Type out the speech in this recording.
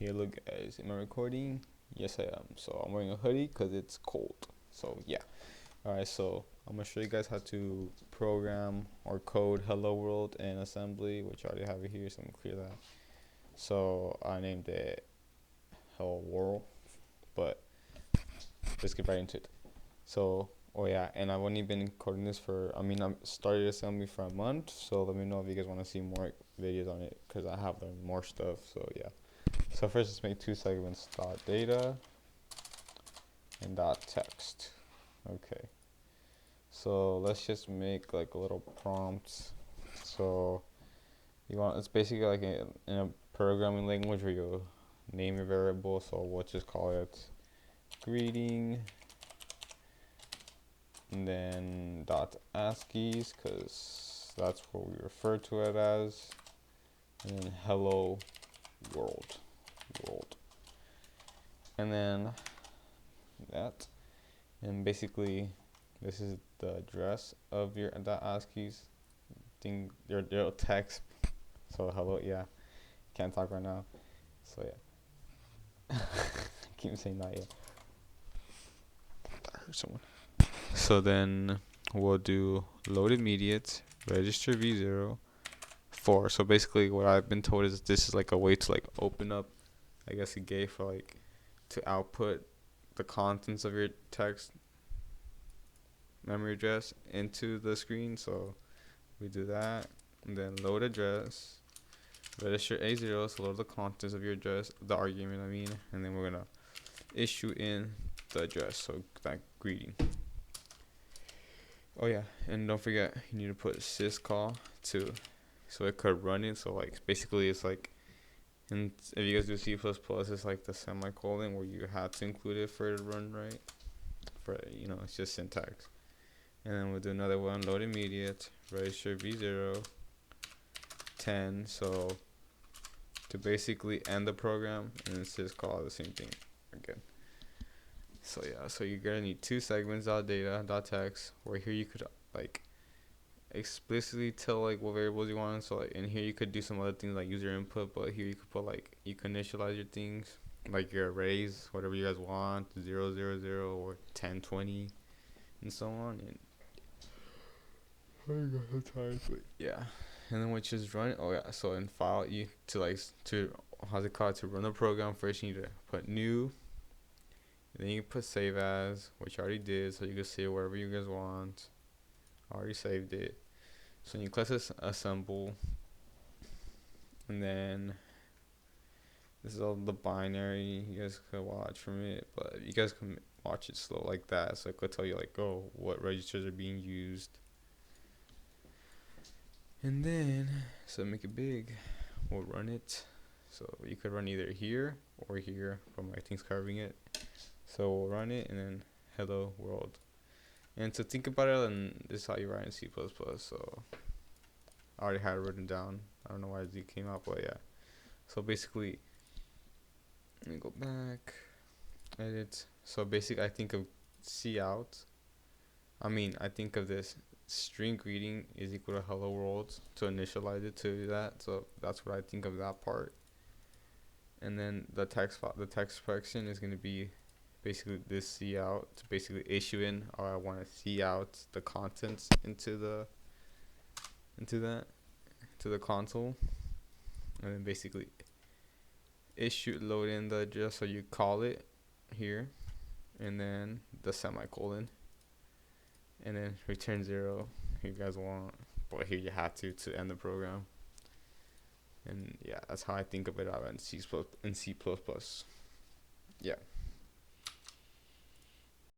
Hey, look, guys, am I recording? Yes, I am. So I'm wearing a hoodie because it's cold. So yeah. All right. So I'm gonna show you guys how to program or code "Hello World" in assembly, which I already have it here. So I'm gonna clear that. So I named it "Hello World," but let's get right into it. So, oh yeah, and I've only been coding this for. I started assembly for a month. So let me know if you guys want to see more videos on it because I have learned more stuff. So yeah. So first, let's make two segments: dot data and dot text. Okay. So let's just make like a little prompt. So it's basically like in a programming language where you name your variable. So we'll just call it greeting, and then dot ASCII's because that's what we refer to it as, and then hello world, and then that, and basically this is the address of your dot ASCII's thing, your text. So hello, yeah, can't talk right now. So yeah, keep saying that. Yeah, I heard someone. So then we'll do load immediate, register v0, 4. So basically, what I've been told is this is like a way to like open up, I guess, a gate for like to output the contents of your text memory address into the screen. So we do that, and then load address, register A0, so load the contents of your address, the argument, and then we're gonna issue in the address, so that greeting. Oh yeah, and don't forget you need to put syscall too, so it could run it. So like basically it's like, and if you guys do C++, it's like the semicolon where you have to include it for it to run right. For it's just syntax. And then we'll do another one, load immediate, register v0, 10. So to basically end the program, and then syscall the same thing again. So yeah, so you're gonna need two segments, data, text, where here you could like explicitly tell like what variables you want. So like in here you could do some other things like user input, but here you could put like you can initialize your things, like your arrays, whatever you guys want, 000 or 1020 and so on. And yeah, and then which is run. Oh yeah, so in file you to how's it called, to run the program. First you need to put new, and then you put save as, which I already did, so you can save wherever you guys want. I already saved it. So you click this assemble, and then this is all the binary. You guys could watch from it, but you guys can watch it slow like that. So it could tell you like, oh, what registers are being used. And then, so make it big, we'll run it. So you could run either here or here, but my thing's covering it. So we'll run it, and then hello world. And to think about it, and this is how you write in C++. So I already had it written down. I don't know why Z came out, but yeah. So basically, let me go back, edit. So basically, I think of C out. I think of this string greeting is equal to hello world to initialize it to that. So that's what I think of that part. And then the text section is going to be basically this C out to basically issue in, or I want to see out the contents into the console, and then basically issue load in the address, so you call it here, and then the semicolon, and then return 0 if you guys want, but here you have to end the program. And yeah, that's how I think of it out in C++. Yeah.